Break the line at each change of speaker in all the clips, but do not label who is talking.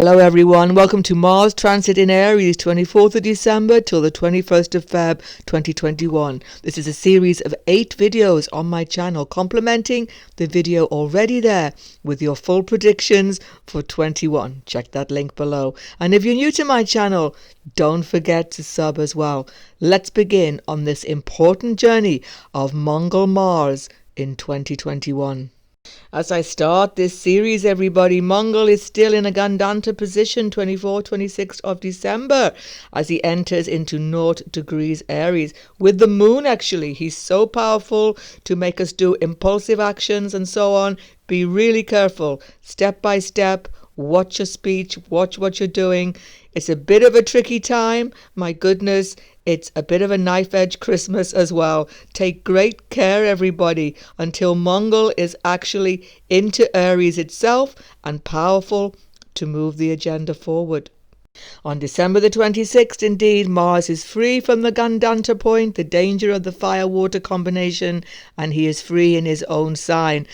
Hello everyone, welcome to Mars Transit in Aries, 24th of December till the 21st of Feb 2021. This is a series of 8 videos on my channel complementing the video already there with your full predictions for 21. Check that link below. And if you're new to my channel, don't forget to sub as well. Let's begin on this important journey of Mongol Mars in 2021. As I start this series, everybody, Mongol is still in a Gandanta position 26th of December as he enters into 0 degrees Aries with the moon. Actually, he's so powerful to make us do impulsive actions and so on. Be really careful, step by step. Watch your speech, watch what you're doing. It's a bit of a tricky time. My goodness, it's a bit of a knife-edge Christmas as well. Take great care, everybody, until Mongol is actually into Aries itself and powerful to move the agenda forward. On December the 26th, indeed, Mars is free from the Gandanta point, the danger of the fire-water combination, and he is free in his own sign.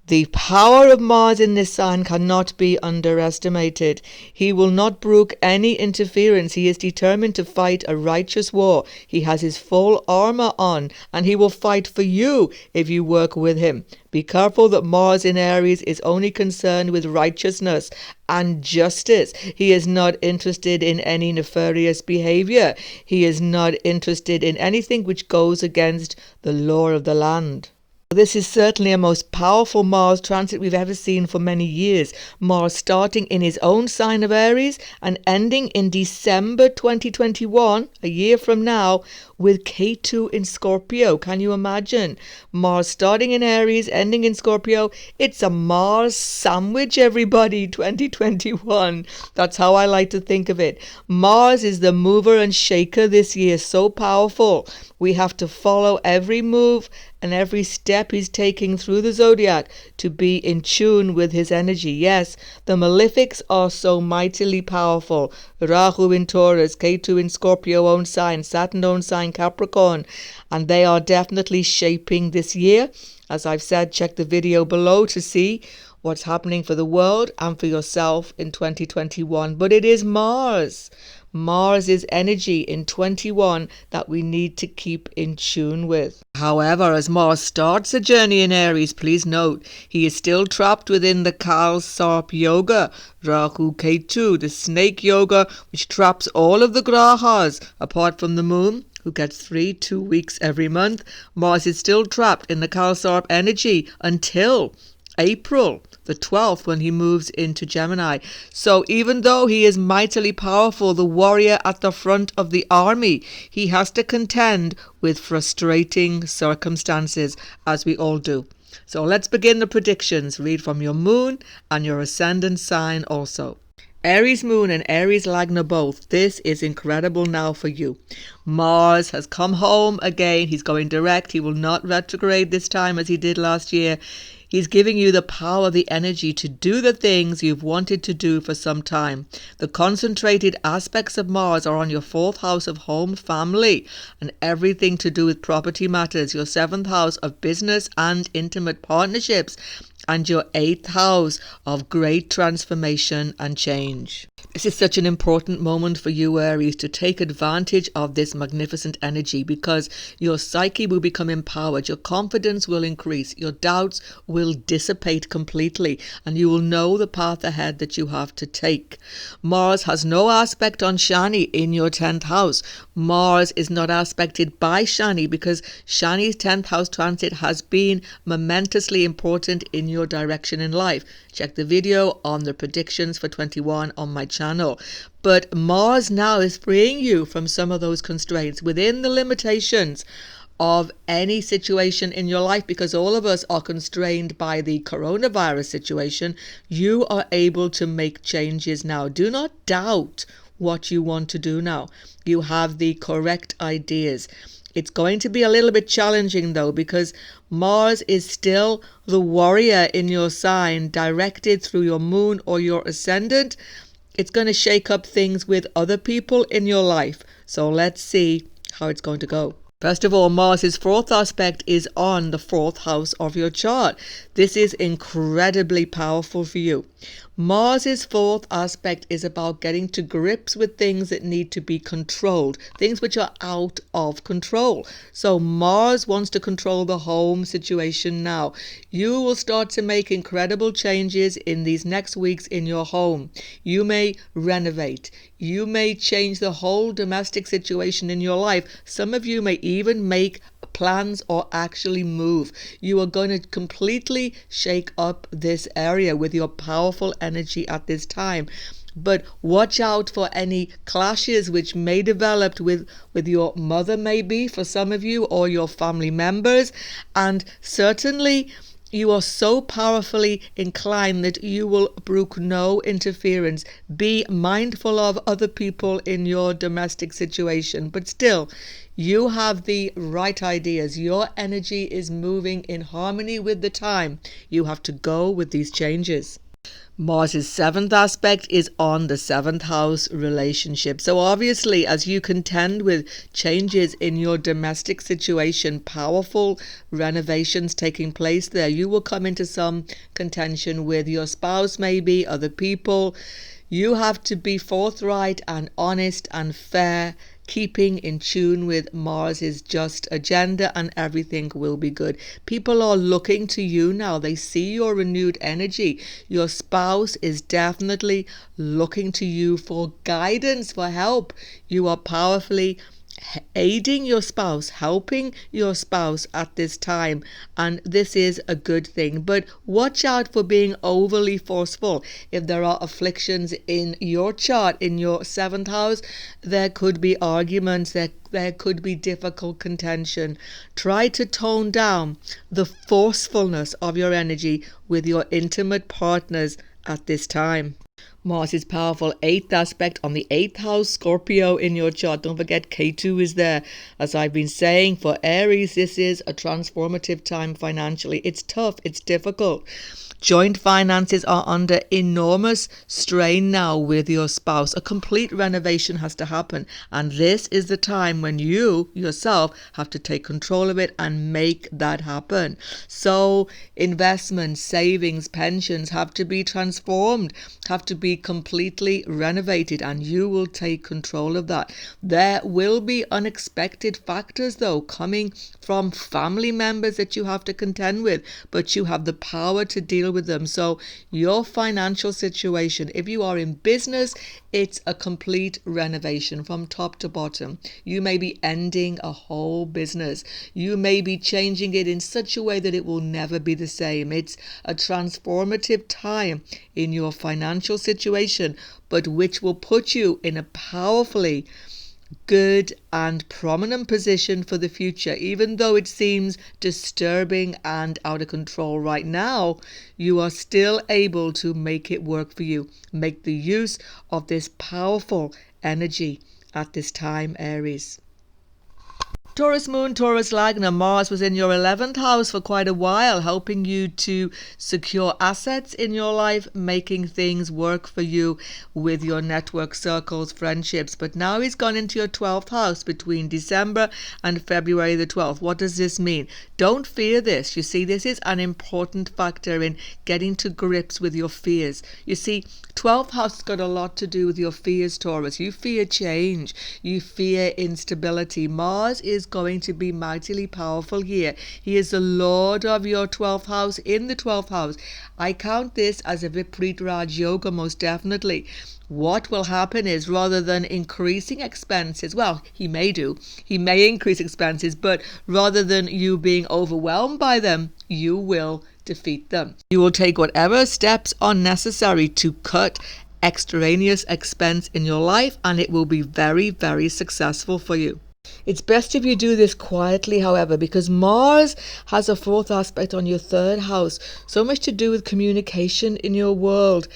The power of Mars in this sign cannot be underestimated. He will not brook any interference. He is determined to fight a righteous war. He has his full armor on, and he will fight for you if you work with him. Be careful that Mars in Aries is only concerned with righteousness and justice. He is not interested in any nefarious behavior. He is not interested in anything which goes against the law of the land. This is certainly a most powerful Mars transit we've ever seen for many years. Mars starting in his own sign of Aries and ending in December 2021, a year from now, with K2 in Scorpio. Can you imagine? Mars starting in Aries, ending in Scorpio. It's a Mars sandwich, everybody, 2021. That's how I like to think of it. Mars is the mover and shaker this year, so powerful. We have to follow every move and every step he's taking through the zodiac to be in tune with his energy. Yes, the malefics are so mightily powerful. Rahu in Taurus, K2 in Scorpio own sign, Saturn own sign Capricorn, and they are definitely shaping this year. As I've said, check the video below to see what's happening for the world and for yourself in 2021. But it is Mars. Mars is energy in 21 that we need to keep in tune with. However, as Mars starts a journey in Aries, please note, he is still trapped within the KALSARPA yoga, Rahu Ketu, the snake yoga, which traps all of the grahas, apart from the moon, who gets 2 weeks every month. Mars is still trapped in the KALSARPA energy until April the 12th, when he moves into Gemini. So even though he is mightily powerful, the warrior at the front of the army, he has to contend with frustrating circumstances, as we all do. So let's begin the predictions. Read from your moon and your ascendant sign also. Aries moon and Aries Lagna both. This is incredible now for you. Mars has come home again. He's going direct. He will not retrograde this time as he did last year. He's giving you the power, the energy to do the things you've wanted to do for some time. The concentrated aspects of Mars are on your 4th house of home, family, and everything to do with property matters, your 7th house of business and intimate partnerships, and your 8th house of great transformation and change. This is such an important moment for you, Aries, to take advantage of this magnificent energy, because your psyche will become empowered, your confidence will increase, your doubts will dissipate completely, and you will know the path ahead that you have to take. Mars has no aspect on Shani in your 10th house. Mars is not aspected by Shani because Shani's 10th house transit has been momentously important in your direction in life. Check the video on the predictions for 21 on my channel. But Mars now is freeing you from some of those constraints within the limitations of any situation in your life, because all of us are constrained by the coronavirus situation. You are able to make changes now. Do not doubt what you want to do now. You have the correct ideas. It's going to be a little bit challenging though, because Mars is still the warrior in your sign, directed through your moon or your ascendant. It's going to shake up things with other people in your life. So let's see how it's going to go. First of all, Mars's fourth aspect is on the fourth house of your chart. This is incredibly powerful for you. Mars's fourth aspect is about getting to grips with things that need to be controlled, things which are out of control. So Mars wants to control the home situation now. You will start to make incredible changes in these next weeks in your home. You may renovate. You may change the whole domestic situation in your life. Some of you may even make plans or actually move. You are going to completely shake up this area with your powerful energy at this time. But watch out for any clashes which may develop with your mother, maybe for some of you, or your family members. And certainly you are so powerfully inclined that you will brook no interference. Be mindful of other people in your domestic situation, but still, you have the right ideas. Your energy is moving in harmony with the time. You have to go with these changes. Mars's seventh aspect is on the seventh house relationship. So obviously, as you contend with changes in your domestic situation, powerful renovations taking place there, you will come into some contention with your spouse, maybe other people. You have to be forthright and honest and fair, keeping in tune with Mars's just agenda, and everything will be good. People are looking to you now. They see your renewed energy. Your spouse is definitely looking to you for guidance, for help. You are powerfully aiding your spouse, helping your spouse at this time, and this is a good thing. But watch out for being overly forceful. If there are afflictions in your chart, in your seventh house, there could be arguments, there could be difficult contention. Try to tone down the forcefulness of your energy with your intimate partners at this time. Mars' powerful eighth aspect on the eighth house, Scorpio, in your chart. Don't forget K2 is there. As I've been saying, for Aries, this is a transformative time financially. It's tough. It's difficult. Joint finances are under enormous strain now with your spouse. A complete renovation has to happen. And this is the time when you yourself have to take control of it and make that happen. So investments, savings, pensions have to be transformed, have to be completely renovated, and you will take control of that. There will be unexpected factors, though, coming from family members that you have to contend with, but you have the power to deal with them. So your financial situation, if you are in business, it's a complete renovation from top to bottom. You may be ending a whole business. You may be changing it in such a way that it will never be the same. It's a transformative time in your financial situation, but which will put you in a powerfully good and prominent position for the future. Even though it seems disturbing and out of control right now, you are still able to make it work for you. Make the use of this powerful energy at this time, Aries. Taurus Moon, Taurus Lagna, Mars was in your 11th house for quite a while, helping you to secure assets in your life, making things work for you with your network circles, friendships. But now he's gone into your 12th house between December and February the 12th. What does this mean? Don't fear this. You see, this is an important factor in getting to grips with your fears. You see, 12th house has got a lot to do with your fears, Taurus. You fear change. You fear instability. Mars is going to be mightily powerful here. He is the Lord of your 12th house in the 12th house. I count this as a Vipreet Raj Yoga, most definitely. What will happen is, rather than increasing expenses, well, he may increase expenses, but rather than you being overwhelmed by them, you will defeat them. You will take whatever steps are necessary to cut extraneous expense in your life, and it will be very, very successful for you. It's best if you do this quietly, however, because Mars has a fourth aspect on your third house. So much to do with communication in your world.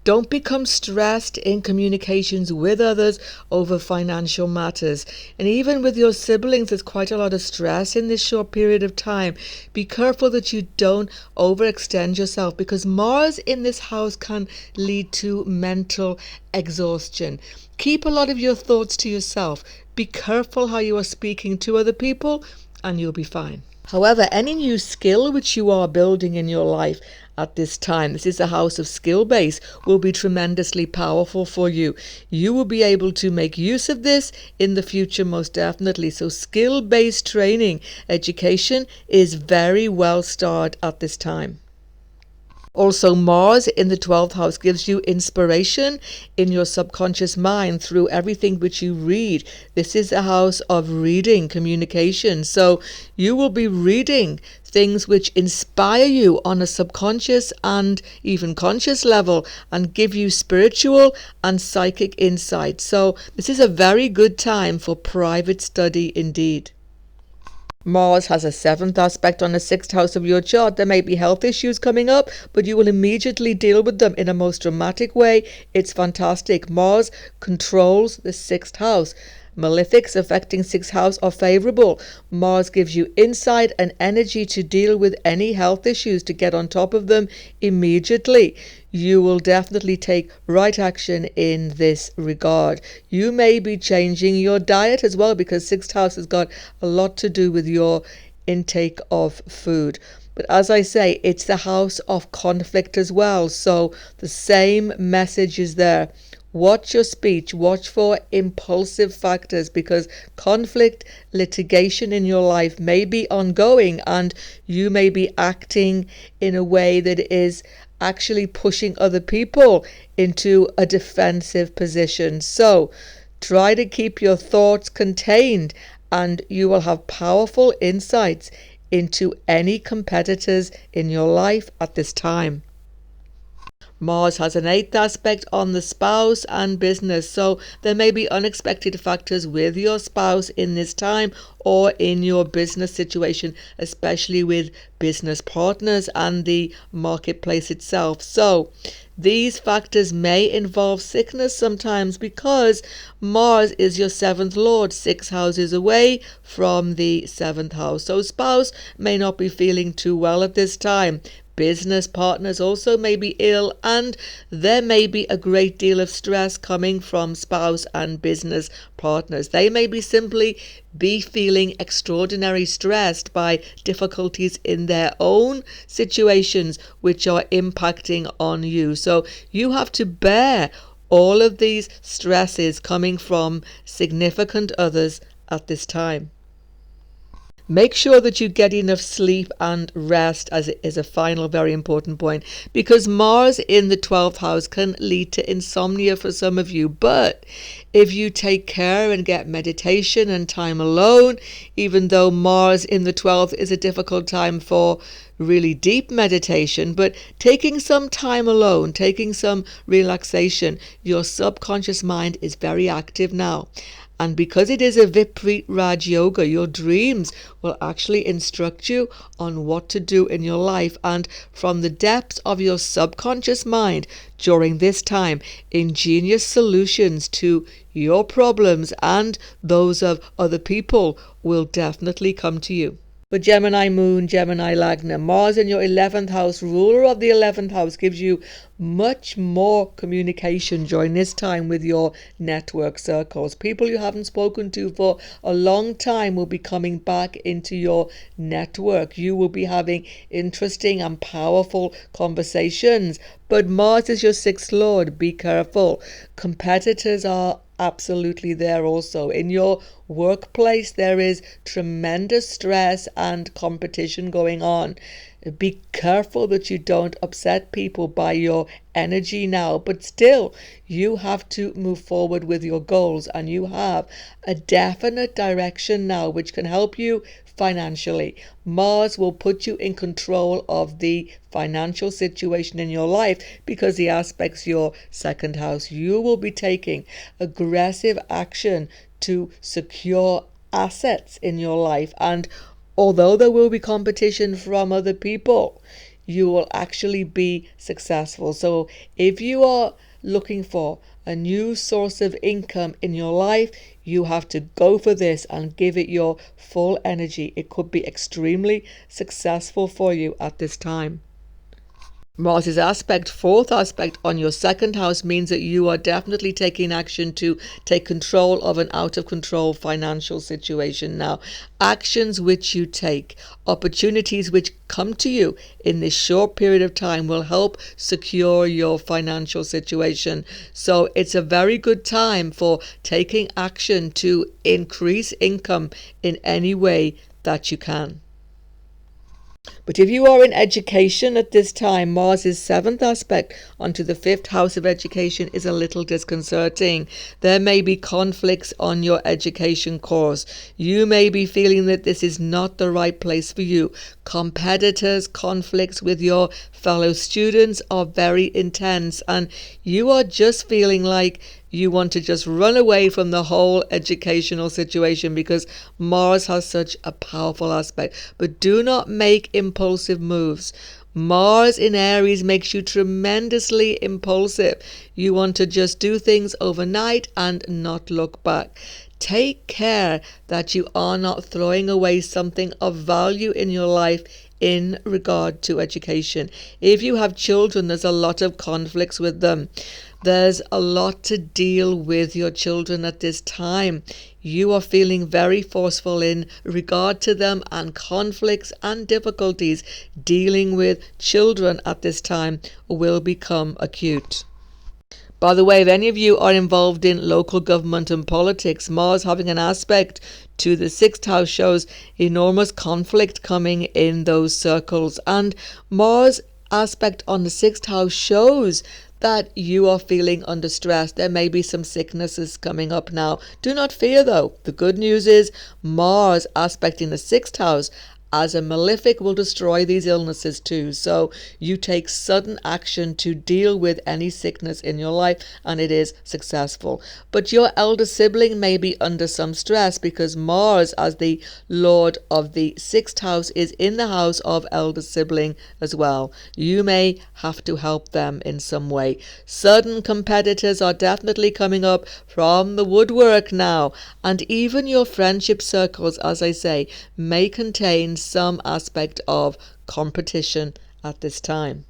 Don't become stressed in communications with others over financial matters. And even with your siblings, there's quite a lot of stress in this short period of time. Be careful that you don't overextend yourself, because Mars in this house can lead to mental exhaustion. Keep a lot of your thoughts to yourself. Be careful how you are speaking to other people, and you'll be fine. However, any new skill which you are building in your life at this time, this is a house of skill base, will be tremendously powerful for you. You will be able to make use of this in the future, most definitely. So skill-based training, education is very well starred at this time. Also, Mars in the 12th house gives you inspiration in your subconscious mind through everything which you read. This is a house of reading, communication. So you will be reading things which inspire you on a subconscious and even conscious level and give you spiritual and psychic insight. So this is a very good time for private study indeed. Mars has a 7th aspect on the 6th house of your chart. There may be health issues coming up, but you will immediately deal with them in a most dramatic way. It's fantastic. Mars controls the 6th house. Malefics affecting 6th house are favorable. Mars gives you insight and energy to deal with any health issues, to get on top of them immediately. You will definitely take right action in this regard. You may be changing your diet as well, because 6th house has got a lot to do with your intake of food. But as I say, it's the house of conflict as well. So the same message is there. Watch your speech, watch for impulsive factors, because conflict, litigation in your life may be ongoing, and you may be acting in a way that is actually pushing other people into a defensive position. So try to keep your thoughts contained, and you will have powerful insights into any competitors in your life at this time. Mars has an 8th aspect on the spouse and business, so there may be unexpected factors with your spouse in this time or in your business situation, especially with business partners and the marketplace itself. So these factors may involve sickness sometimes, because Mars is your 7th lord, 6 houses away from the 7th house. So spouse may not be feeling too well at this time. Business partners also may be ill, and there may be a great deal of stress coming from spouse and business partners. They may be simply feeling extraordinarily stressed by difficulties in their own situations which are impacting on you. So you have to bear all of these stresses coming from significant others at this time. Make sure that you get enough sleep and rest, as it is a final very important point, because Mars in the 12th house can lead to insomnia for some of you. But if you take care and get meditation and time alone, even though Mars in the 12th is a difficult time for really deep meditation, but taking some time alone, taking some relaxation, your subconscious mind is very active now. And because it is a Vipreet Raj Yoga, your dreams will actually instruct you on what to do in your life. And from the depths of your subconscious mind during this time, ingenious solutions to your problems and those of other people will definitely come to you. For Gemini Moon, Gemini Lagna, Mars in your 11th house, ruler of the 11th house, gives you much more communication during this time with your network circles. People you haven't spoken to for a long time will be coming back into your network. You will be having interesting and powerful conversations. But Mars is your 6th lord. Be careful. Competitors are absolutely there also. In your workplace, there is tremendous stress and competition going on. Be careful that you don't upset people by your energy now, but still you have to move forward with your goals, and you have a definite direction now which can help you financially. Mars will put you in control of the financial situation in your life because he aspects your 2nd house. You will be taking aggressive action to secure assets in your life, and although there will be competition from other people, you will actually be successful. So if you are looking for a new source of income in your life, you have to go for this and give it your full energy. It could be extremely successful for you at this time. Mars's aspect, fourth aspect on your second house, means that you are definitely taking action to take control of an out of control financial situation. Now, actions which you take, opportunities which come to you in this short period of time will help secure your financial situation. So it's a very good time for taking action to increase income in any way that you can. But if you are in education at this time, Mars's seventh aspect onto the fifth house of education is a little disconcerting. There may be conflicts on your education course. You may be feeling that this is not the right place for you. Competitors, conflicts with your fellow students are very intense, and you are just feeling like you want to just run away from the whole educational situation because Mars has such a powerful aspect. But do not make impulsive moves. Mars in Aries makes you tremendously impulsive. You want to just do things overnight and not look back. Take care that you are not throwing away something of value in your life in regard to education. If you have children, there's a lot of conflicts with them. There's a lot to deal with your children at this time. You are feeling very forceful in regard to them, and conflicts and difficulties dealing with children at this time will become acute. By the way, if any of you are involved in local government and politics, Mars having an aspect to the sixth house shows enormous conflict coming in those circles. And Mars aspect on the sixth house shows that you are feeling under stress. There may be some sicknesses coming up now. Do not fear though. The good news is Mars aspecting the sixth house as a malefic will destroy these illnesses too. So you take sudden action to deal with any sickness in your life, and it is successful. But your elder sibling may be under some stress because Mars, as the lord of the sixth house, is in the house of elder sibling as well. You may have to help them in some way. Sudden competitors are definitely coming up from the woodwork now, and even your friendship circles, as I say, may contain some aspect of competition at this time.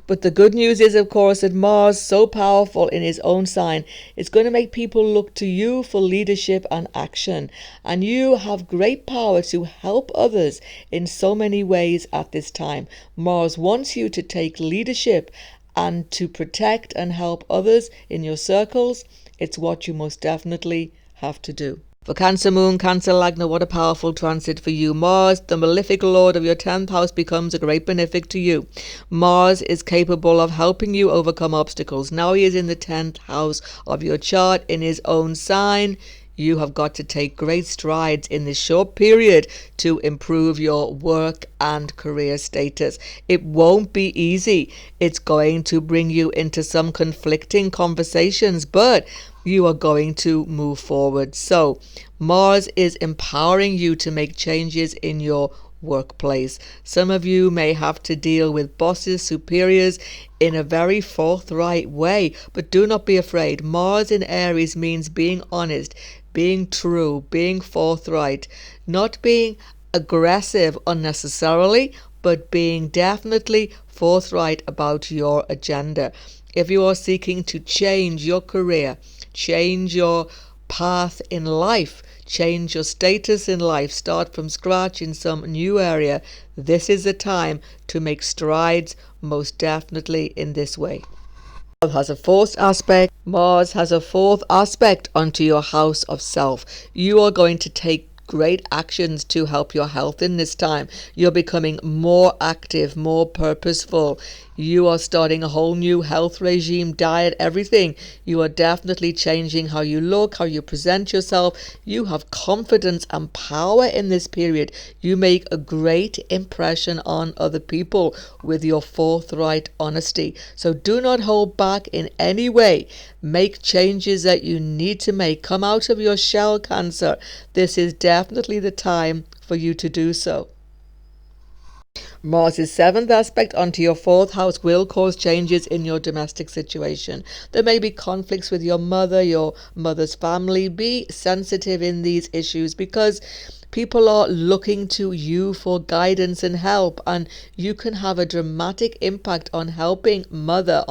But the good news is, of course, that Mars, so powerful in his own sign, is going to make people look to you for leadership and action. And you have great power to help others in so many ways at this time. Mars wants you to take leadership and to protect and help others in your circles. It's what you most definitely have to do. For Cancer Moon, Cancer Lagna, what a powerful transit for you. Mars, the malefic lord of your 10th house, becomes a great benefic to you. Mars is capable of helping you overcome obstacles. Now he is in the 10th house of your chart in his own sign. You have got to take great strides in this short period to improve your work and career status. It won't be easy. It's going to bring you into some conflicting conversations, but you are going to move forward. So Mars is empowering you to make changes in your workplace. Some of you may have to deal with bosses, superiors in a very forthright way, but do not be afraid. Mars in Aries means being honest, being true, being forthright, not being aggressive unnecessarily, but being definitely forthright about your agenda. If you are seeking to change your career, change your path in life, change your status in life, start from scratch in some new area, this is the time to make strides, most definitely in this way. Mars has a fourth aspect. Mars has a fourth aspect onto your house of self. You are going to take great actions to help your health in this time. You're becoming more active, more purposeful. You are starting a whole new health regime, diet, everything. You are definitely changing how you look, how you present yourself. You have confidence and power in this period. You make a great impression on other people with your forthright honesty. So do not hold back in any way. Make changes that you need to make. Come out of your shell, Cancer. This is definitely the time for you to do so. Mars' seventh aspect onto your fourth house will cause changes in your domestic situation. There may be conflicts with your mother's family. Be sensitive in these issues because people are looking to you for guidance and help, and you can have a dramatic impact on helping mother's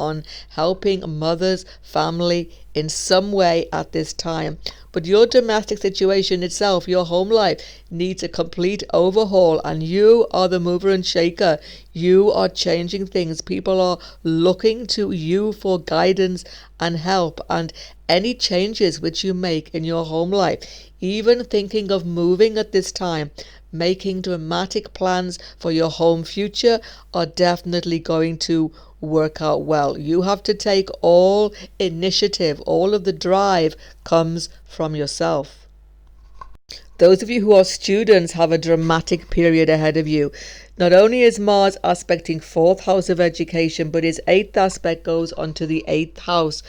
family in some way at this time. But your domestic situation itself, your home life, needs a complete overhaul, and you are the mover and shaker. You are changing things. People are looking to you for guidance and help, and any changes which you make in your home life, even thinking of moving at this time, making dramatic plans for your home future, are definitely going to work out well. You have to take all initiative. All of the drive comes from yourself. Those of you who are students have a dramatic period ahead of you. Not only is Mars aspecting fourth house of education, but his eighth aspect goes onto the eighth house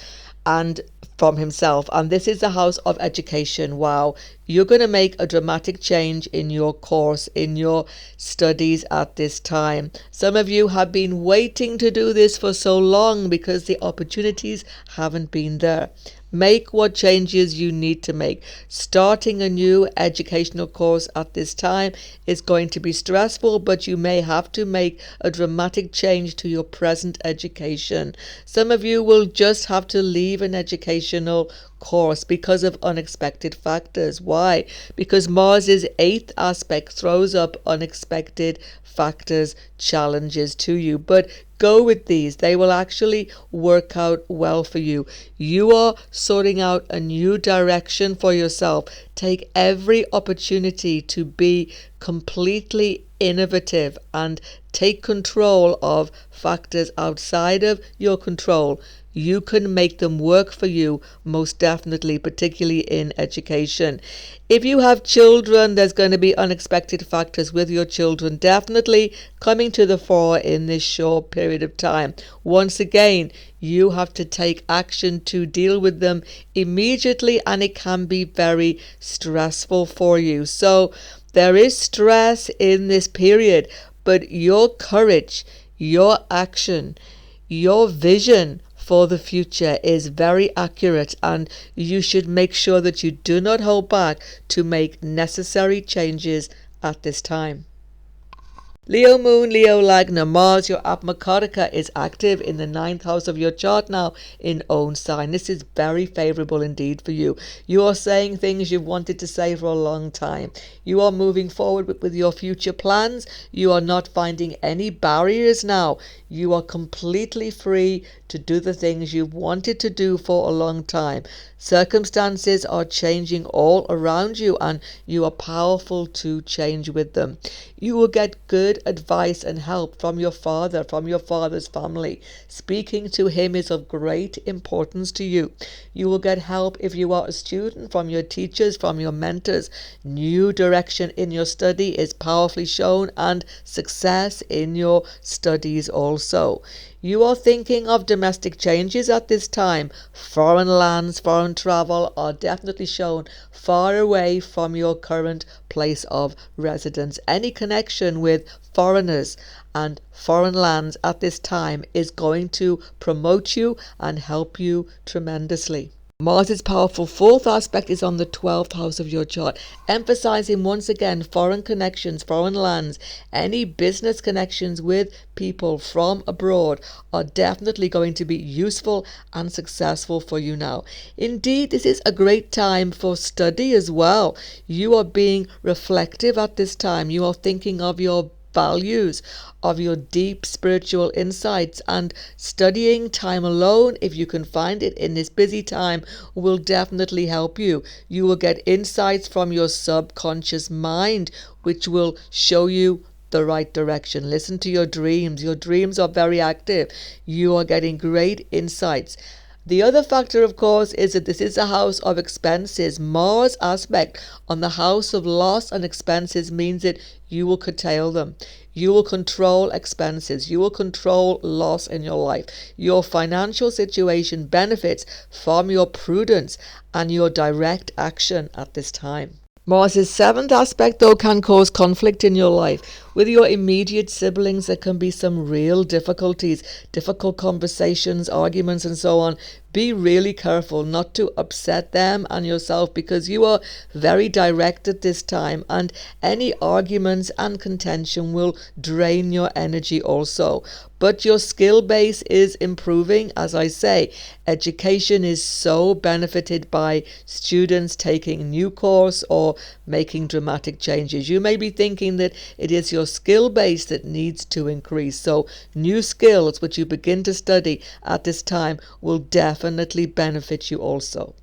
and from himself, and this is the house of education. Wow, you're going to make a dramatic change in your course, in your studies at this time. Some of you have been waiting to do this for so long because the opportunities haven't been there. Make what changes you need to make. Starting a new educational course at this time is going to be stressful, but you may have to make a dramatic change to your present education. Some of you will just have to leave an educational course because of unexpected factors. Why? Because Mars's eighth aspect throws up unexpected factors, challenges to you. But go with these. They will actually work out well for you. You are sorting out a new direction for yourself. Take every opportunity to be completely innovative and take control of factors outside of your control. You can make them work for you, most definitely, particularly in education. If you have children, there's going to be unexpected factors with your children definitely coming to the fore in this short period of time. Once again, you have to take action to deal with them immediately, and it can be very stressful for you. So there is stress in this period, but your courage, your action, your vision for the future is very accurate, and you should make sure that you do not hold back to make necessary changes at this time. Leo Moon, Leo Lagna, Mars, your Atma Karaka, is active in the 9th house of your chart now in own sign. This is very favorable indeed for you. You are saying things you've wanted to say for a long time. You are moving forward with your future plans. You are not finding any barriers now. You are completely free to do the things you've wanted to do for a long time. Circumstances are changing all around you, and you are powerful to change with them. You will get good advice and help from your father, from your father's family. Speaking to him is of great importance to you. You will get help if you are a student from your teachers, from your mentors. New direction in your study is powerfully shown, and success in your studies also. You are thinking of domestic changes at this time. Foreign lands, foreign travel are definitely shown far away from your current place of residence. Any connection with foreigners and foreign lands at this time is going to promote you and help you tremendously. Mars' powerful fourth aspect is on the 12th house of your chart, emphasizing once again foreign connections, foreign lands. Any business connections with people from abroad are definitely going to be useful and successful for you now. Indeed, this is a great time for study as well. You are being reflective at this time. You are thinking of your values, of your deep spiritual insights, and studying time alone, if you can find it in this busy time, will definitely help you. You will get insights from your subconscious mind, which will show you the right direction. Listen to your dreams. Your dreams are very active. You are getting great insights. The other factor, of course, is that this is a house of expenses. Mars aspect on the house of loss and expenses means that you will curtail them. You will control expenses. You will control loss in your life. Your financial situation benefits from your prudence and your direct action at this time. Mars' seventh aspect, though, can cause conflict in your life. With your immediate siblings, there can be some real difficulties, difficult conversations, arguments, and so on. Be really careful not to upset them and yourself, because you are very direct at this time, and any arguments and contention will drain your energy also. But your skill base is improving. As I say, education is so benefited by students taking new course or making dramatic changes. You may be thinking that it is your skill base that needs to increase. So new skills which you begin to study at this time will definitely benefit you also.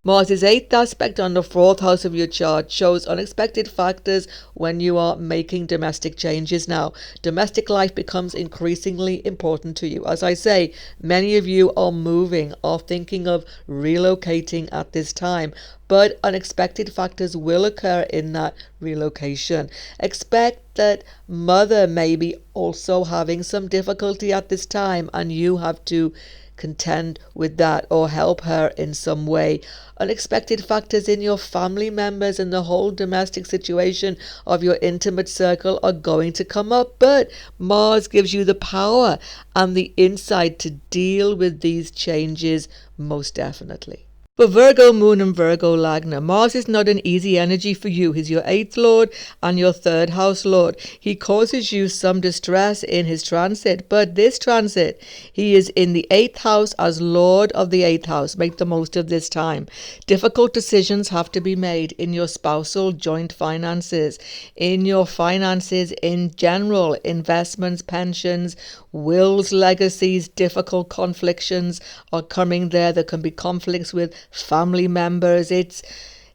Mars' 8th aspect on the 4th house of your chart shows unexpected factors when you are making domestic changes now. Domestic life becomes increasingly important to you. As I say, many of you are moving or thinking of relocating at this time, but unexpected factors will occur in that relocation. Expect that mother may be also having some difficulty at this time, and you have to contend with that or help her in some way. Unexpected factors in your family members and the whole domestic situation of your intimate circle are going to come up, but Mars gives you the power and the insight to deal with these changes most definitely. For Virgo Moon and Virgo Lagna, Mars is not an easy energy for you. He's your 8th lord and your 3rd house lord. He causes you some distress in his transit, but this transit, he is in the 8th house as lord of the 8th house. Make the most of this time. Difficult decisions have to be made in your spousal joint finances, in your finances in general, investments, pensions, wills, legacies. Difficult conflicts are coming there. There can be conflicts with family members. It's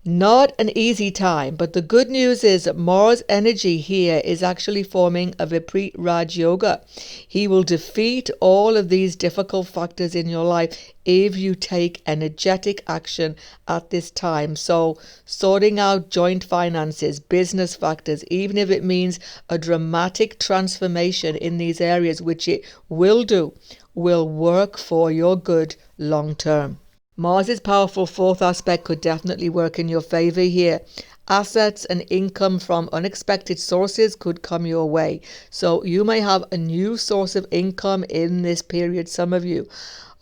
not an easy time, but the good news is that Mars energy here is actually forming a Viprit Raj Yoga. He will defeat all of these difficult factors in your life if you take energetic action at this time. So sorting out joint finances, business factors, even if it means a dramatic transformation in these areas, which it will do, will work for your good long term. Mars' powerful 4th aspect could definitely work in your favor here. Assets and income from unexpected sources could come your way. So you may have a new source of income in this period, some of you.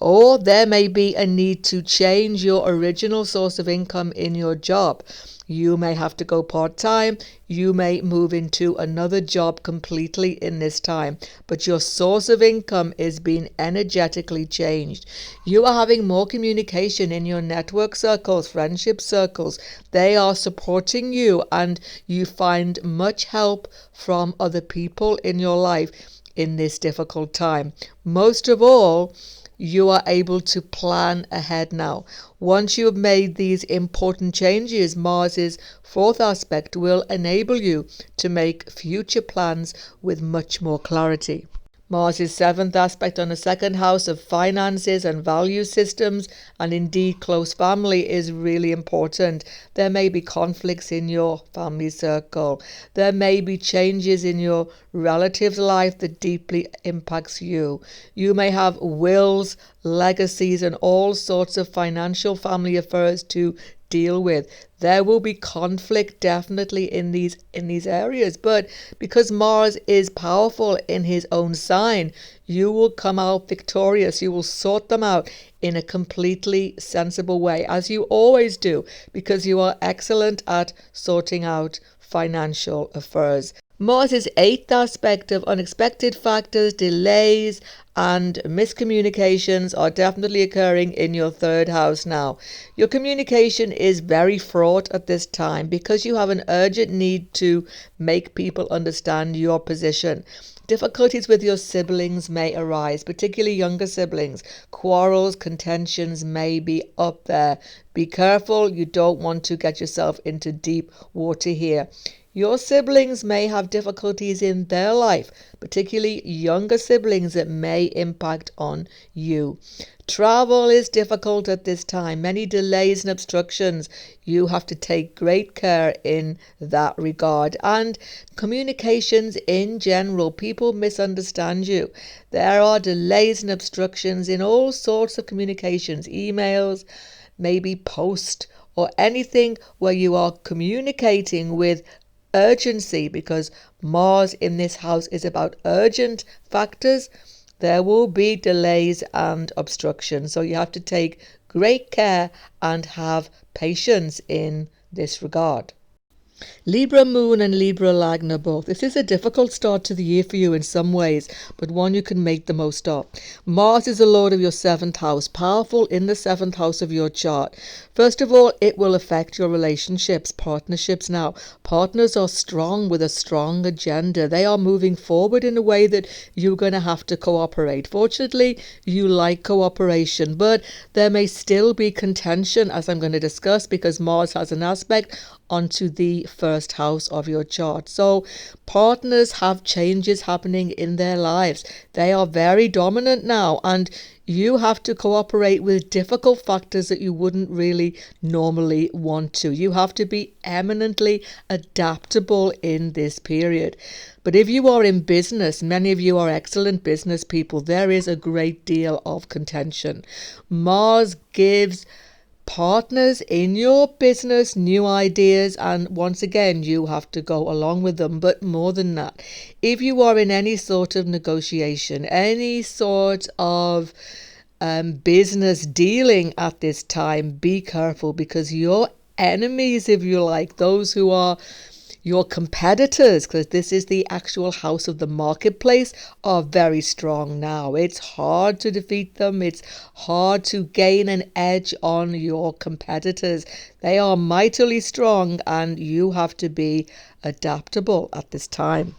Or there may be a need to change your original source of income in your job. You may have to go part-time. You may move into another job completely in this time. But your source of income is being energetically changed. You are having more communication in your network circles, friendship circles. They are supporting you, and you find much help from other people in your life in this difficult time. Most of all, you are able to plan ahead now. Once you have made these important changes, Mars' 4th aspect will enable you to make future plans with much more clarity. Mars' 7th aspect on the 2nd house of finances and value systems, and indeed close family, is really important. There may be conflicts in your family circle. There may be changes in your relative's life that deeply impacts you. You may have wills, legacies, and all sorts of financial family affairs to deal with. There will be conflict definitely in these areas, but because Mars is powerful in his own sign, you will come out victorious. You will sort them out in a completely sensible way, as you always do, because you are excellent at sorting out financial affairs. Mars' 8th aspect of unexpected factors, delays, and miscommunications are definitely occurring in your 3rd house now. Your communication is very fraught at this time because you have an urgent need to make people understand your position. Difficulties with your siblings may arise, particularly younger siblings. Quarrels, contentions may be up there. Be careful, you don't want to get yourself into deep water here. Your siblings may have difficulties in their life, particularly younger siblings, that may impact on you. Travel is difficult at this time. Many delays and obstructions. You have to take great care in that regard. And communications in general, people misunderstand you. There are delays and obstructions in all sorts of communications, emails, maybe post, or anything where you are communicating with urgency, because Mars in this house is about urgent factors. There will be delays and obstruction. So you have to take great care and have patience in this regard. Libra Moon and Libra Lagna both. This is a difficult start to the year for you in some ways, but one you can make the most of. Mars is the lord of your 7th house, powerful in the 7th house of your chart. First of all, it will affect your relationships, partnerships now. Partners are strong with a strong agenda. They are moving forward in a way that you're going to have to cooperate. Fortunately, you like cooperation, but there may still be contention, as I'm going to discuss, because Mars has an aspect onto the 1st house of your chart. So partners have changes happening in their lives. They are very dominant now, and you have to cooperate with difficult factors that you wouldn't really normally want to. You have to be eminently adaptable in this period. But if you are in business, many of you are excellent business people, there is a great deal of contention. Mars gives partners in your business new ideas, and once again you have to go along with them. But more than that, if you are in any sort of negotiation, any sort of business dealing at this time, be careful, because your enemies, if you like, those who are your competitors, because this is the actual house of the marketplace, are very strong now. It's hard to defeat them. It's hard to gain an edge on your competitors. They are mightily strong, and you have to be adaptable at this time.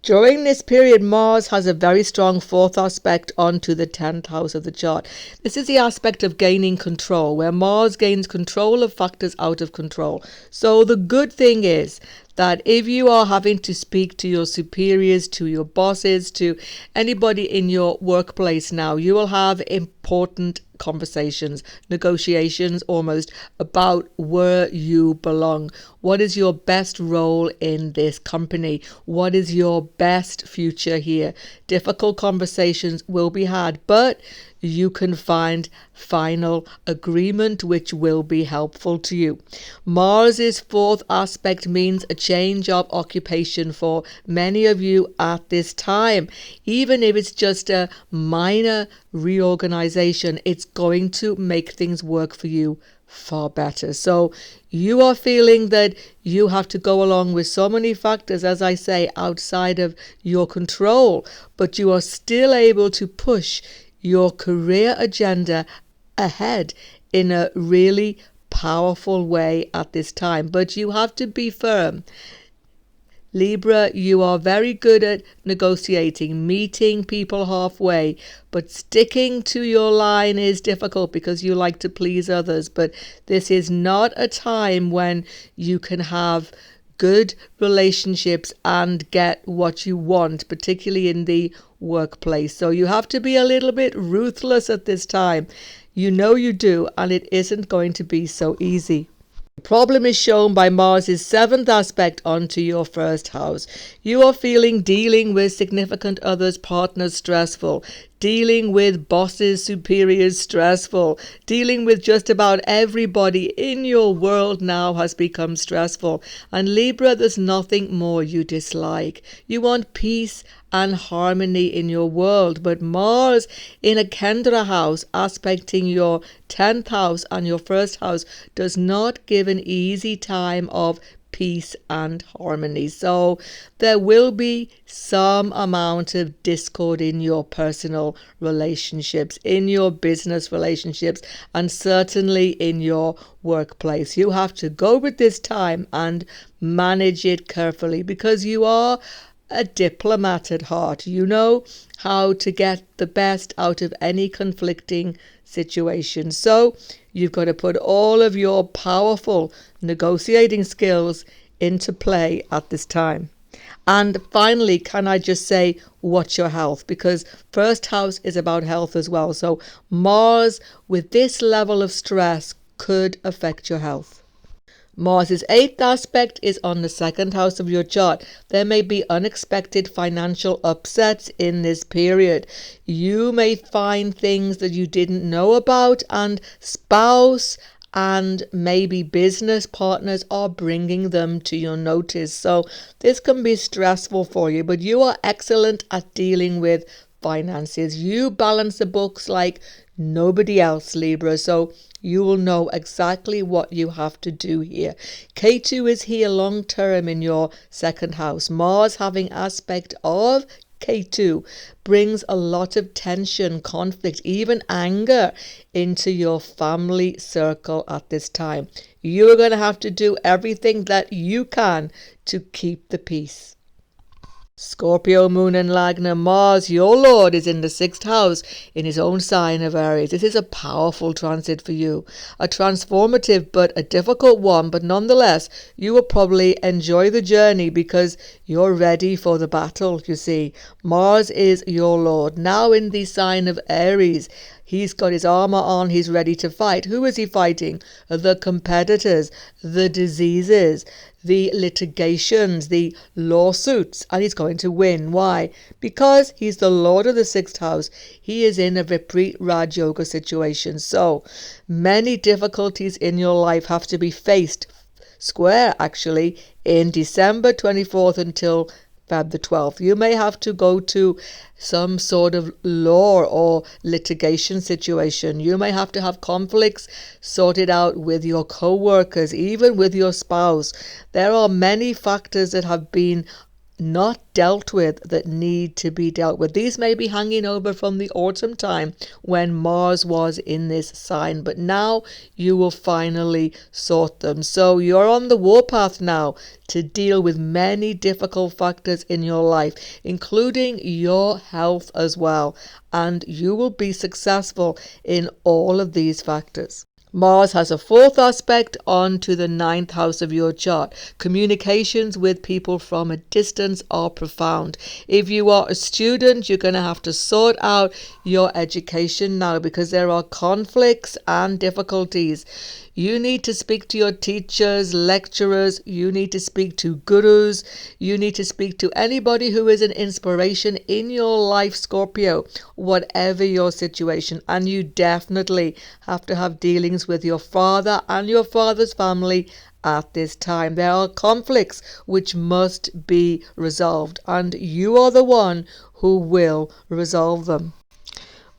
During this period, Mars has a very strong 4th aspect onto the 10th house of the chart. This is the aspect of gaining control, where Mars gains control of factors out of control. So the good thing is that if you are having to speak to your superiors, to your bosses, to anybody in your workplace now, you will have important conversations, negotiations almost, about where you belong. What is your best role in this company? What is your best future here? Difficult conversations will be had, but you can find final agreement which will be helpful to you. Mars's 4th aspect means a change of occupation for many of you at this time. Even if it's just a minor reorganization, it's going to make things work for you far better. So you are feeling that you have to go along with so many factors, as I say, outside of your control, but you are still able to push your career agenda ahead in a really powerful way at this time. But you have to be firm. Libra, you are very good at negotiating, meeting people halfway, but sticking to your line is difficult because you like to please others. But this is not a time when you can have good relationships and get what you want, particularly in the workplace. So you have to be a little bit ruthless at this time. You know you do, and it isn't going to be so easy. The problem is shown by Mars's 7th aspect onto your 1st house. You are feeling dealing with significant others, partners, stressful. Dealing with bosses, superiors, stressful. Dealing with just about everybody in your world now has become stressful. And Libra, there's nothing more you dislike. You want peace and harmony in your world. But Mars in a Kendra house, aspecting your 10th house and your 1st house, does not give an easy time of peace and harmony. So there will be some amount of discord in your personal relationships, in your business relationships, and certainly in your workplace. You have to go with this time and manage it carefully, because you are a diplomat at heart. You know how to get the best out of any conflicting situation. So you've got to put all of your powerful negotiating skills into play at this time. And finally, can I just say, watch your health, because 1st house is about health as well. So Mars with this level of stress could affect your health. Mars's 8th aspect is on the 2nd house of your chart. There may be unexpected financial upsets in this period. You may find things that you didn't know about, and spouse and maybe business partners are bringing them to your notice. So this can be stressful for you, but you are excellent at dealing with finances. You balance the books like nobody else, Libra. So you will know exactly what you have to do here. K2 is here long term in your second house. Mars having aspect of K2 brings a lot of tension, conflict, even anger into your family circle at this time. You're going to have to do everything that you can to keep the peace. Scorpio, Moon and Lagna, Mars, your Lord, is in the 6th house in his own sign of Aries. This is a powerful transit for you. A transformative but a difficult one, but nonetheless, you will probably enjoy the journey because you're ready for the battle, you see. Mars is your Lord, now in the sign of Aries. He's got his armor on, he's ready to fight. Who is he fighting? The competitors, the diseases, the litigations, the lawsuits, and he's going to win. Why? Because he's the Lord of the 6th house. He is in a Viprit Raj Yoga situation. So many difficulties in your life have to be faced square, actually, in December 24th until Feb the 12th. You may have to go to some sort of law or litigation situation. You may have to have conflicts sorted out with your co-workers, even with your spouse. There are many factors that have been not dealt with that need to be dealt with. These may be hanging over from the autumn time when Mars was in this sign, but now you will finally sort them. So you're on the warpath now to deal with many difficult factors in your life, including your health as well, and you will be successful in all of these factors. Mars has a 4th aspect onto the 9th house of your chart. Communications with people from a distance are profound. If you are a student, you're going to have to sort out your education now because there are conflicts and difficulties. You need to speak to your teachers, lecturers, you need to speak to gurus, you need to speak to anybody who is an inspiration in your life, Scorpio, whatever your situation. And you definitely have to have dealings with your father and your father's family at this time. There are conflicts which must be resolved, and you are the one who will resolve them.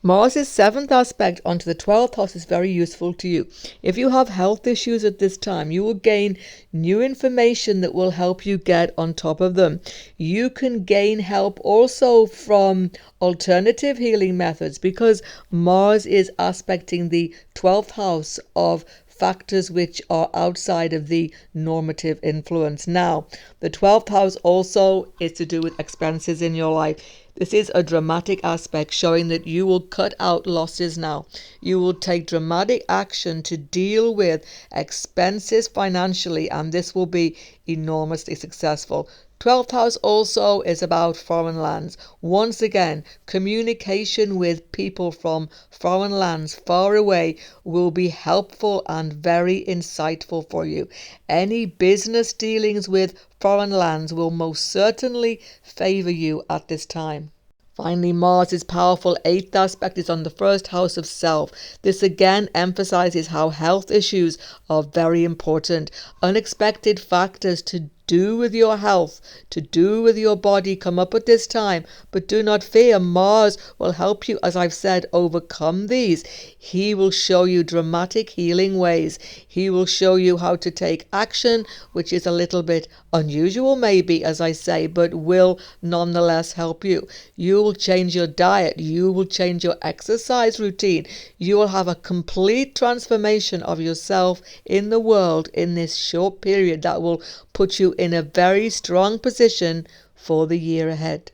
Mars' 7th aspect onto the 12th house is very useful to you. If you have health issues at this time, you will gain new information that will help you get on top of them. You can gain help also from alternative healing methods because Mars is aspecting the 12th house of factors which are outside of the normative influence. Now, the 12th house also is to do with expenses in your life. This is a dramatic aspect showing that you will cut out losses now. You will take dramatic action to deal with expenses financially, and this will be enormously successful. 12th house also is about foreign lands. Once again, communication with people from foreign lands far away will be helpful and very insightful for you. Any business dealings with foreign lands will most certainly favor you at this time. Finally, Mars' powerful 8th aspect is on the 1st house of self. This again emphasizes how health issues are very important. Unexpected factors to do with your health, to do with your body come up at this time, but do not fear. Mars will help you, as I've said, overcome these. He will show you dramatic healing ways. He will show you how to take action, which is a little bit unusual maybe, as I say, but will nonetheless help you. You will change your diet. You will change your exercise routine. You will have a complete transformation of yourself in the world in this short period that will put you in a very strong position for the year ahead.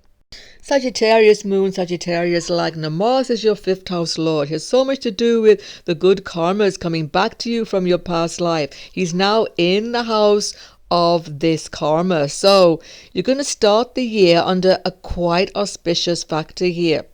Sagittarius Moon, Sagittarius Lagna. Mars is your 5th house lord. He has so much to do with the good karmas coming back to you from your past life. He's now in the house of this karma. So you're going to start the year under a quite auspicious factor here.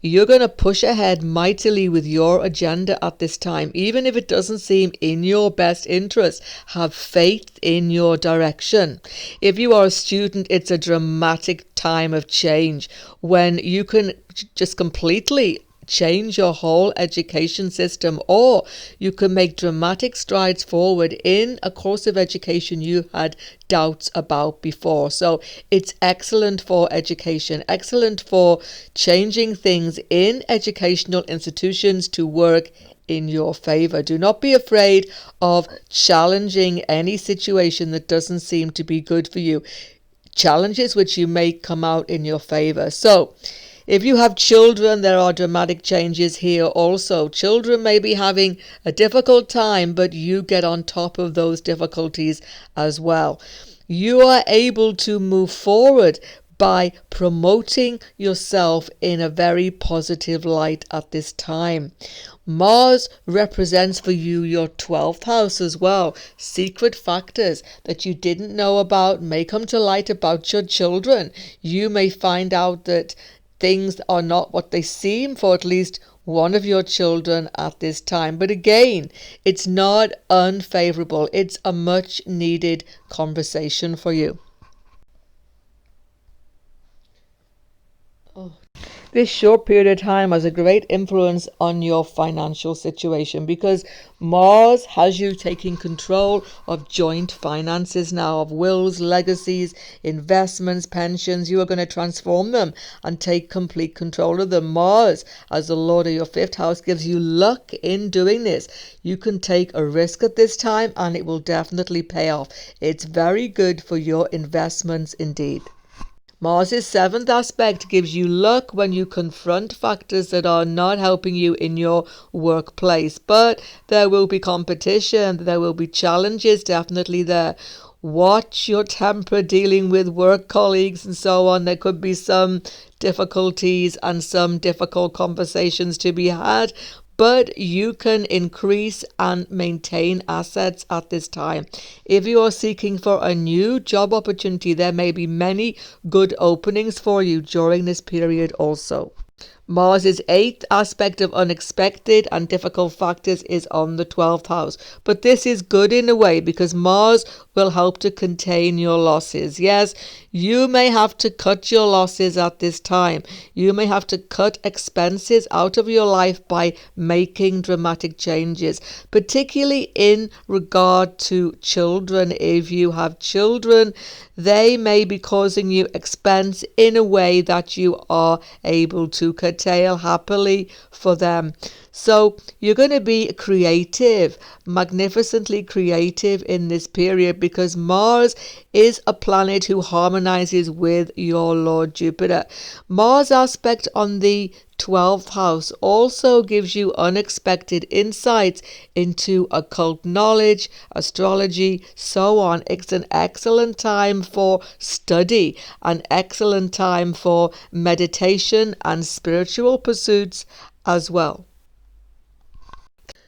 You're going to push ahead mightily with your agenda at this time, even if it doesn't seem in your best interest. Have faith in your direction. If you are a student, it's a dramatic time of change when you can just completely change your whole education system, or you can make dramatic strides forward in a course of education you had doubts about before. So it's excellent for education, excellent for changing things in educational institutions to work in your favor. Do not be afraid of challenging any situation that doesn't seem to be good for you. Challenges which you may come out in your favor. So if you have children, there are dramatic changes here also. Children may be having a difficult time, but you get on top of those difficulties as well. You are able to move forward by promoting yourself in a very positive light at this time. Mars represents for you your 12th house as well. Secret factors that you didn't know about may come to light about your children. You may find out that things are not what they seem for at least one of your children at this time. But again, it's not unfavorable. It's a much needed conversation for you. This short period of time has a great influence on your financial situation because Mars has you taking control of joint finances now, of wills, legacies, investments, pensions. You are going to transform them and take complete control of them. Mars, as the Lord of your 5th house, gives you luck in doing this. You can take a risk at this time and it will definitely pay off. It's very good for your investments indeed. Mars' 7th aspect gives you luck when you confront factors that are not helping you in your workplace. But there will be competition, there will be challenges definitely there. Watch your temper dealing with work colleagues and so on. There could be some difficulties and some difficult conversations to be had, but you can increase and maintain assets at this time. If you are seeking for a new job opportunity, there may be many good openings for you during this period also. Mars' 8th aspect of unexpected and difficult factors is on the 12th house. But this is good in a way because Mars will help to contain your losses. Yes, you may have to cut your losses at this time. You may have to cut expenses out of your life by making dramatic changes, particularly in regard to children. If you have children, they may be causing you expense in a way that you are able to curtail happily for them. So you're going to be creative, magnificently creative in this period because Mars is a planet who harmonizes with your Lord Jupiter. Mars aspect on the 12th house also gives you unexpected insights into occult knowledge, astrology, so on. It's an excellent time for study, an excellent time for meditation and spiritual pursuits as well.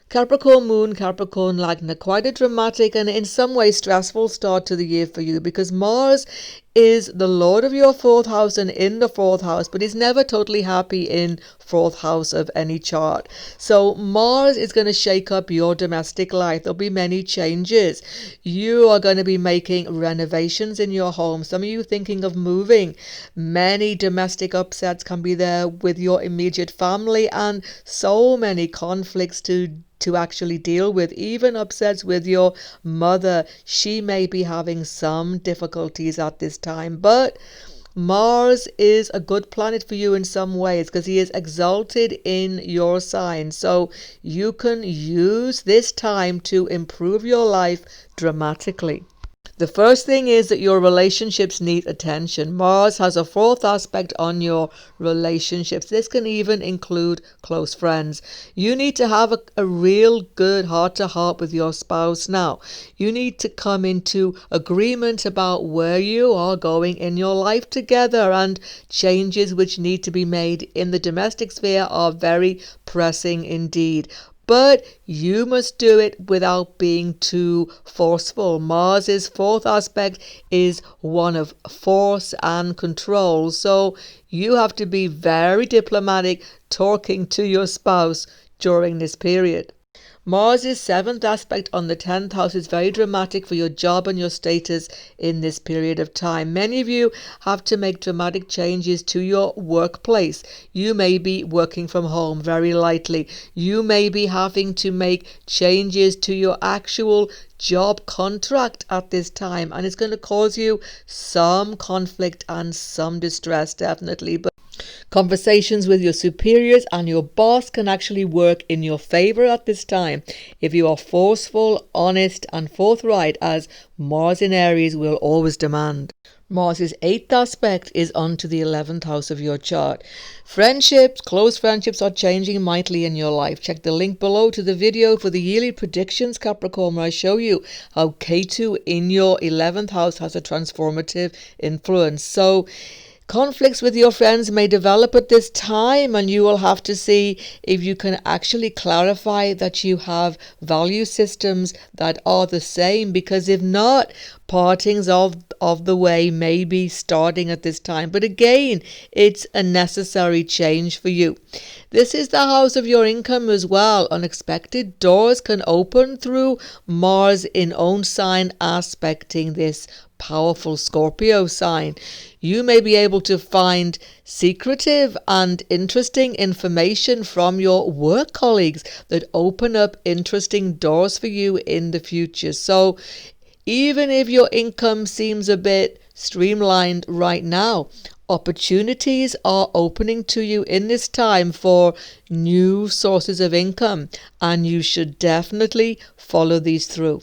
Capricorn moon, Capricorn Lagna, quite a dramatic and in some ways stressful start to the year for you because Mars is the Lord of your 4th house and in the 4th house, but he's never totally happy in 4th house of any chart. So Mars is going to shake up your domestic life. There'll be many changes. You are going to be making renovations in your home. Some of you thinking of moving. Many domestic upsets can be there with your immediate family and so many conflicts to actually deal with, even upsets with your mother. She may be having some difficulties at this time, but Mars is a good planet for you in some ways because he is exalted in your sign. So you can use this time to improve your life dramatically. The first thing is that your relationships need attention. Mars has a 4th aspect on your relationships. This can even include close friends. You need to have a real good heart-to-heart with your spouse now. You need to come into agreement about where you are going in your life together, and changes which need to be made in the domestic sphere are very pressing indeed. But you must do it without being too forceful. Mars's 4th aspect is one of force and control. So you have to be very diplomatic talking to your spouse during this period. Mars' 7th aspect on the 10th house is very dramatic for your job and your status in this period of time. Many of you have to make dramatic changes to your workplace. You may be working from home very lightly. You may be having to make changes to your actual job contract at this time, and it's going to cause you some conflict and some distress, definitely. But conversations with your superiors and your boss can actually work in your favor at this time if you are forceful, honest, and forthright, as Mars in Aries will always demand. Mars' 8th aspect is onto the 11th house of your chart. Friendships, close friendships are changing mightily in your life. Check the link below to the video for the yearly predictions, Capricorn, where I show you how K2 in your 11th house has a transformative influence. So conflicts with your friends may develop at this time, and you will have to see if you can actually clarify that you have value systems that are the same, because if not, partings of the way may be starting at this time. But again, it's a necessary change for you. This is the house of your income as well. Unexpected doors can open through Mars in own sign aspecting this powerful Scorpio sign. You may be able to find secretive and interesting information from your work colleagues that open up interesting doors for you in the future. So even if your income seems a bit streamlined right now, opportunities are opening to you in this time for new sources of income, and you should definitely follow these through.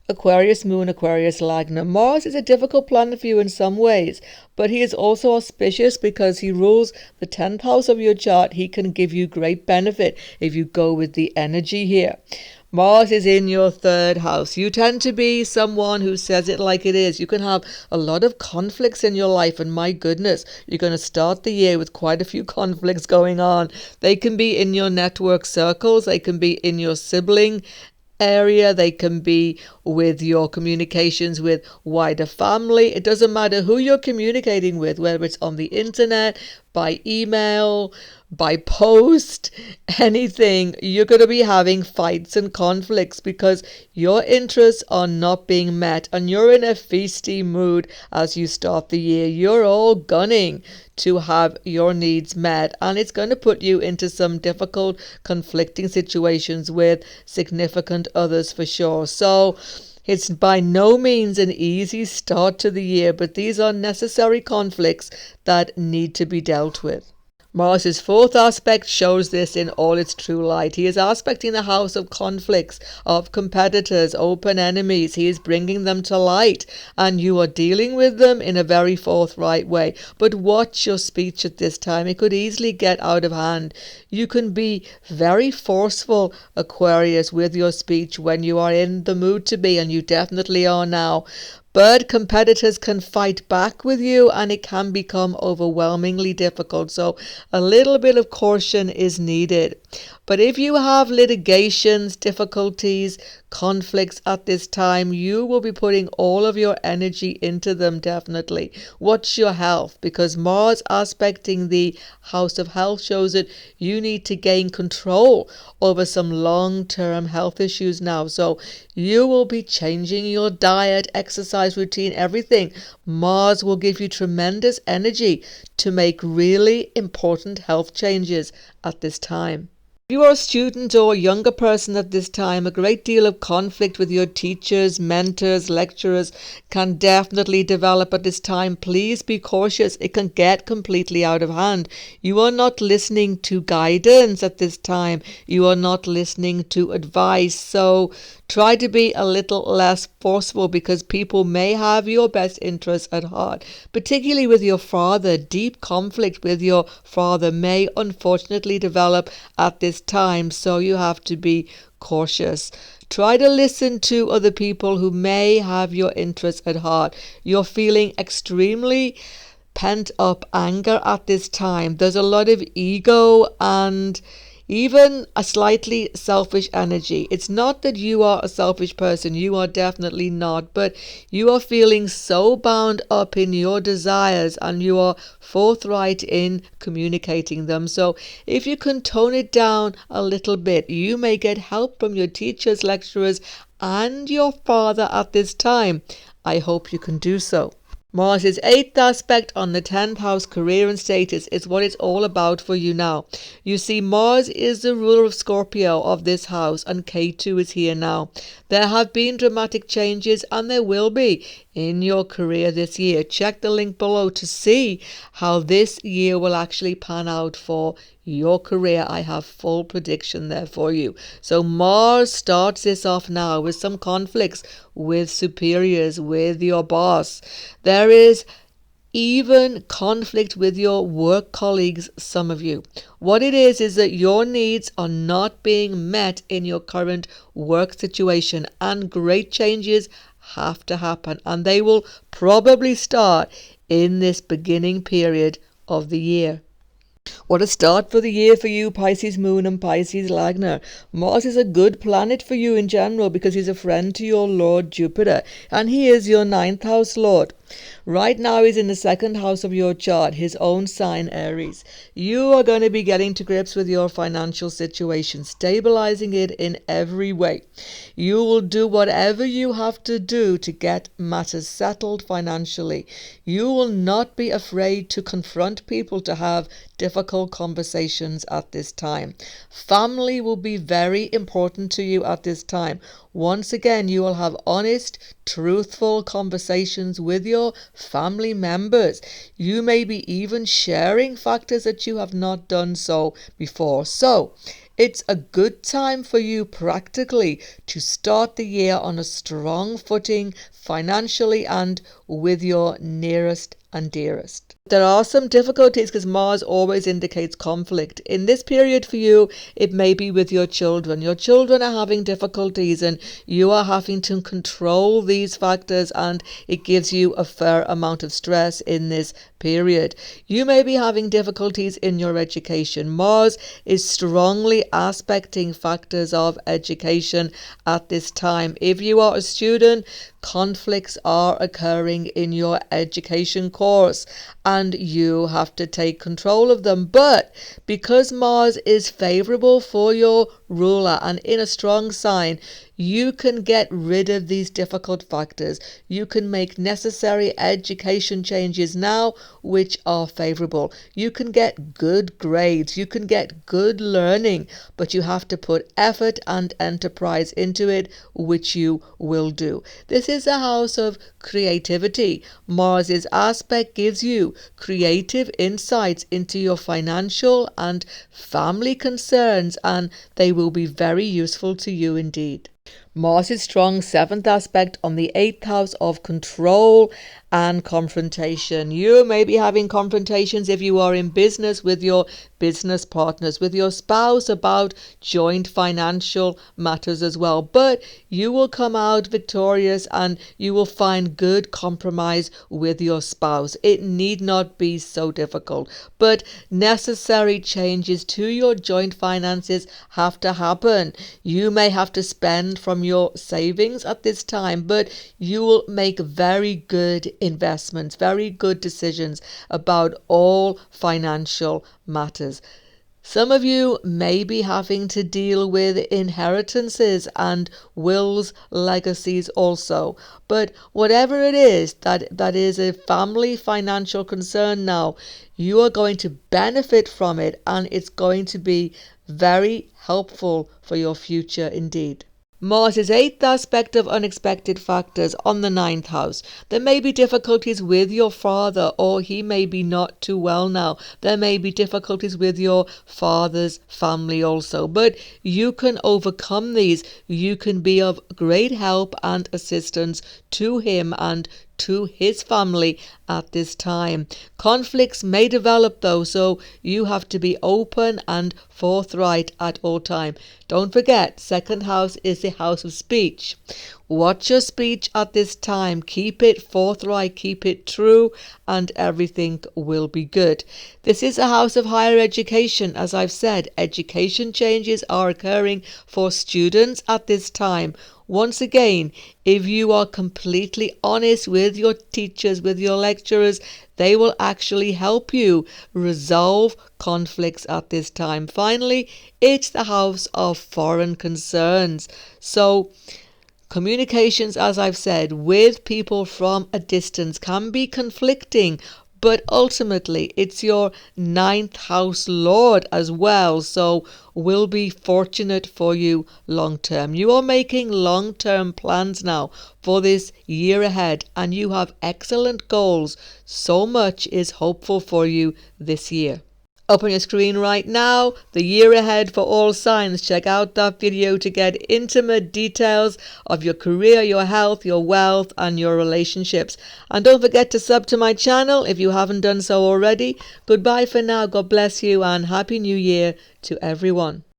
Aquarius Moon, Aquarius Lagna. Mars is a difficult planet for you in some ways, but he is also auspicious because he rules the 10th house of your chart. He can give you great benefit if you go with the energy here. Mars is in your 3rd house. You tend to be someone who says it like it is. You can have a lot of conflicts in your life, and my goodness, you're going to start the year with quite a few conflicts going on. They can be in your network circles, they can be in your sibling area, they can be with your communications with wider family. It doesn't matter who you're communicating with, whether it's on the internet, by email, by post, anything. You're going to be having fights and conflicts because your interests are not being met, and you're in a feisty mood as you start the year. You're all gunning to have your needs met, and it's going to put you into some difficult, conflicting situations with significant others for sure. So it's by no means an easy start to the year, but these are necessary conflicts that need to be dealt with. Mars' 4th aspect shows this in all its true light. He is aspecting the house of conflicts, of competitors, open enemies. He is bringing them to light, and you are dealing with them in a very forthright way. But watch your speech at this time. It could easily get out of hand. You can be very forceful, Aquarius, with your speech when you are in the mood to be, and you definitely are now. But competitors can fight back with you, and it can become overwhelmingly difficult. So a little bit of caution is needed. But if you have litigations, difficulties, conflicts at this time, you will be putting all of your energy into them, definitely. Watch your health, because Mars aspecting the house of health shows that you need to gain control over some long-term health issues now. So you will be changing your diet, exercise routine, everything. Mars will give you tremendous energy to make really important health changes at this time. If you are a student or a younger person at this time, a great deal of conflict with your teachers, mentors, lecturers can definitely develop at this time. Please be cautious. It can get completely out of hand. You are not listening to guidance at this time. You are not listening to advice. So try to be a little less forceful, because people may have your best interests at heart, particularly with your father. Deep conflict with your father may unfortunately develop at this time, so you have to be cautious. Try to listen to other people who may have your interests at heart. You're feeling extremely pent up anger at this time. There's a lot of ego and even a slightly selfish energy. It's not that you are a selfish person, you are definitely not, but you are feeling so bound up in your desires and you are forthright in communicating them. So if you can tone it down a little bit, you may get help from your teachers, lecturers, and your father at this time. I hope you can do so. Mars' 8th aspect on the 10th house, career and status, is what it's all about for you now. You see, Mars is the ruler of Scorpio of this house, and K2 is here now. There have been dramatic changes, and there will be, in your career this year. Check the link below to see how this year will actually pan out for your career. I have full prediction there for you. So Mars starts this off now with some conflicts with superiors, with your boss. There is even conflict with your work colleagues, some of you. What it is that your needs are not being met in your current work situation, and great changes have to happen, and they will probably start in this beginning period of the year. What a start for the year for you, Pisces Moon and Pisces Lagna. Mars is a good planet for you in general because he's a friend to your Lord Jupiter, and he is your 9th house Lord. Right now he's in the 2nd house of your chart, his own sign Aries. You are going to be getting to grips with your financial situation, stabilizing it in every way. You will do whatever you have to do to get matters settled financially. You will not be afraid to confront people, to have difficult conversations at this time. Family will be very important to you at this time. Once again, you will have honest, truthful conversations with your family members. You may be even sharing factors that you have not done so before. So, it's a good time for you practically to start the year on a strong footing financially and with your nearest and dearest. There are some difficulties because Mars always indicates conflict. In this period for you, it may be with your children. Your children are having difficulties and you are having to control these factors, and it gives you a fair amount of stress in this period. You may be having difficulties in your education. Mars is strongly aspecting factors of education at this time. If you are a student, conflicts are occurring in your education course and you have to take control of them. But because Mars is favorable for your ruler and in a strong sign, you can get rid of these difficult factors. You can make necessary education changes now which are favorable. You can get good grades. You can get good learning, but you have to put effort and enterprise into it, which you will do. This is a house of creativity. Mars's aspect gives you creative insights into your financial and family concerns, and they will be very useful to you indeed. Mars' strong 7th aspect on the 8th house of control and confrontation. You may be having confrontations if you are in business with your business partners, with your spouse about joint financial matters as well. But you will come out victorious and you will find good compromise with your spouse. It need not be so difficult, but necessary changes to your joint finances have to happen. You may have to spend from your savings at this time, but you will make very good investments, very good decisions about all financial matters. Some of you may be having to deal with inheritances and wills, legacies also. But whatever it is that is a family financial concern now, you are going to benefit from it, and it's going to be very helpful for your future indeed. Mars' 8th aspect of unexpected factors on the 9th house. There may be difficulties with your father, or he may be not too well now. There may be difficulties with your father's family also, but you can overcome these. You can be of great help and assistance to him and to his family at this time. Conflicts may develop though, so you have to be open and forthright at all time. Don't forget, second house is the house of speech. Watch your speech at this time. Keep it forthright, keep it true, and everything will be good. This is a house of higher education. As I've said, education changes are occurring for students at this time. Once again, if you are completely honest with your teachers, with your lecturers, they will actually help you resolve conflicts at this time. Finally, it's the house of foreign concerns. So, communications, as I've said, with people from a distance can be conflicting, but ultimately it's your ninth house lord as well, so will be fortunate for you long term. You are making long term plans now for this year ahead, and you have excellent goals. So much is hopeful for you this year. Up on your screen right now, the year ahead for all signs. Check out that video to get intimate details of your career, your health, your wealth, and your relationships. And don't forget to sub to my channel if you haven't done so already. Goodbye for now. God bless you and Happy New Year to everyone.